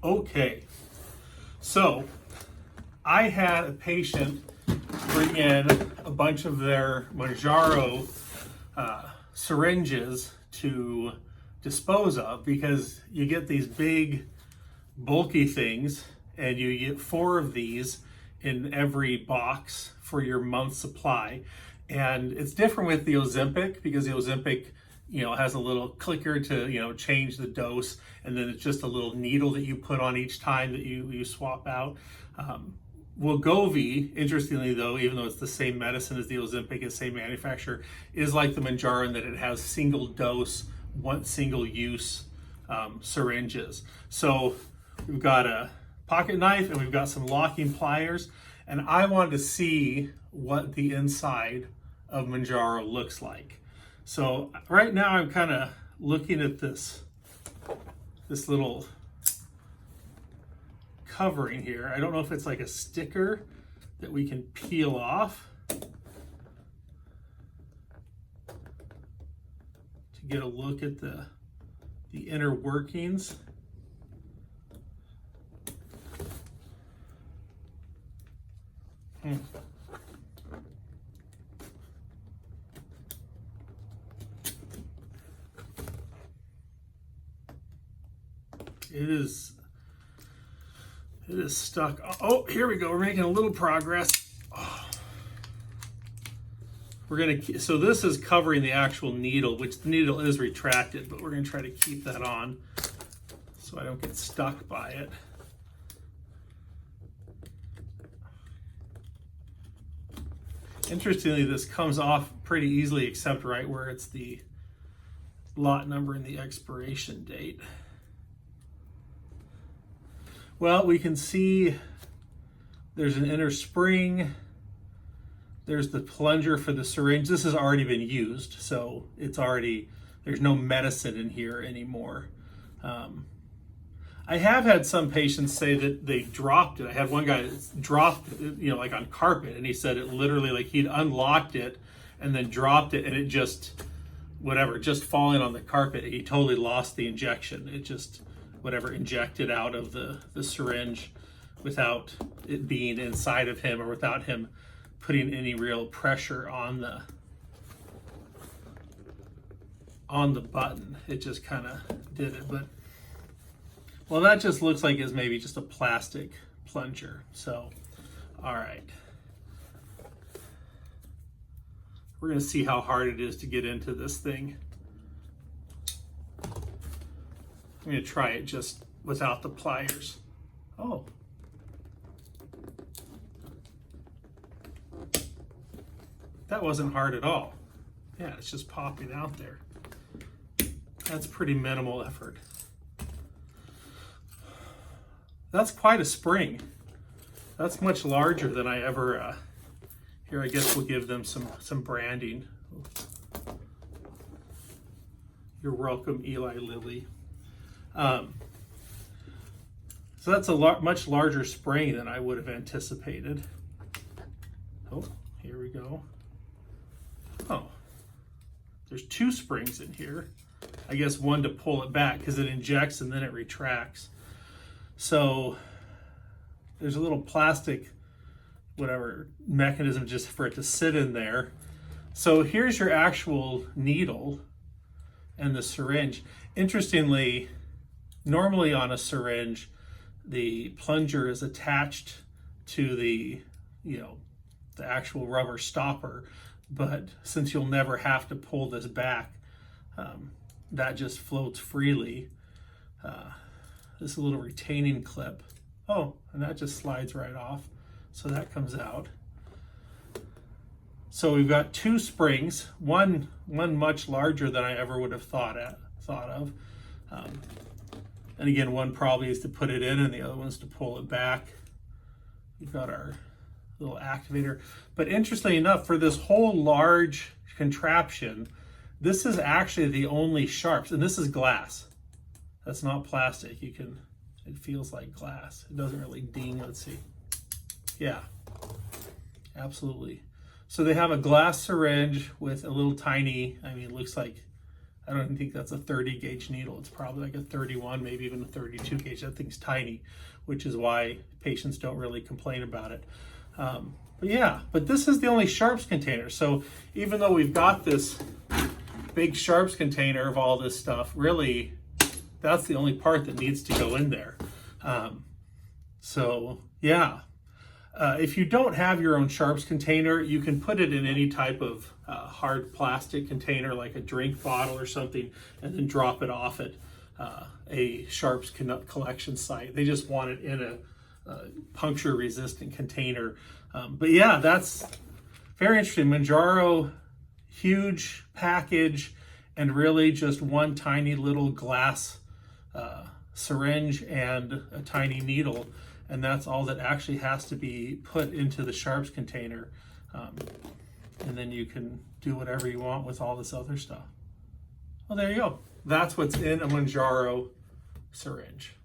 Okay, so I had a patient bring in a bunch of their Mounjaro syringes to dispose of, because you get these big bulky things and you get 4 of these in every box for your month's supply. And it's different with the Ozempic, because the Ozempic, has a little clicker to, change the dose, and then it's just a little needle that you put on each time that you swap out. Wegovy, interestingly though, even though it's the same medicine as the Ozempic, the same manufacturer, is like the Mounjaro in that it has single dose, single use syringes. So we've got a pocket knife and we've got some locking pliers, and I wanted to see what the inside of Mounjaro looks like. So right now I'm kind of looking at this little covering here. I don't know if it's like a sticker that we can peel off to get a look at the inner workings. It is stuck. Oh, here we go. We're making a little progress. Oh. So this is covering the actual needle, which the needle is retracted, but we're gonna try to keep that on so I don't get stuck by it. Interestingly, this comes off pretty easily, except right where it's the lot number and the expiration date. Well, we can see there's an inner spring. There's the plunger for the syringe. This has already been used, so there's no medicine in here anymore. I have had some patients say that they dropped it. I had one guy that dropped it, like on carpet, and he said it literally, like he'd unlocked it and then dropped it, and it just falling on the carpet. He totally lost the injection. It just, injected out of the syringe without it being inside of him, or without him putting any real pressure on the button. It just kind of did it. But well, that just looks like it's maybe just a plastic plunger. So, all right. We're gonna see how hard it is to get into this thing. I'm gonna try it just without the pliers. Oh. That wasn't hard at all. Yeah, it's just popping out there. That's pretty minimal effort. That's quite a spring. That's much larger than I ever, here I guess we'll give them some branding. You're welcome, Eli Lilly. So that's a much larger spring than I would have anticipated. Oh, here we go. Oh, there's 2 springs in here. I guess one to pull it back because it injects and then it retracts. So there's a little plastic, mechanism just for it to sit in there. So here's your actual needle and the syringe. Interestingly, normally on a syringe, the plunger is attached to the actual rubber stopper, but since you'll never have to pull this back, that just floats freely. This little retaining clip. Oh, and that just slides right off. So that comes out. So we've got 2 springs, one much larger than I ever would have thought of. And again, one probably is to put it in and the other one's to pull it back. We've got our little activator. But interestingly enough, for this whole large contraption, this is actually the only sharps, and this is glass. That's not plastic. It feels like glass. It doesn't really ding. Let's see. Yeah, absolutely. So they have a glass syringe with a little tiny, it looks like I don't even think that's a 30 gauge needle. It's probably like a 31, maybe even a 32 gauge. That thing's tiny, which is why patients don't really complain about it. But yeah, but this is the only sharps container. So even though we've got this big sharps container of all this stuff, really, that's the only part that needs to go in there. So yeah, if you don't have your own sharps container, you can put it in any type of hard plastic container, like a drink bottle or something, and then drop it off at a sharps collection site. They just want it in a puncture resistant container. But yeah, that's very interesting. Mounjaro, huge package, and really just one tiny little glass syringe and a tiny needle, and that's all that actually has to be put into the sharps container. And then you can do whatever you want with all this other stuff. Well, there you go. That's what's in a Mounjaro syringe.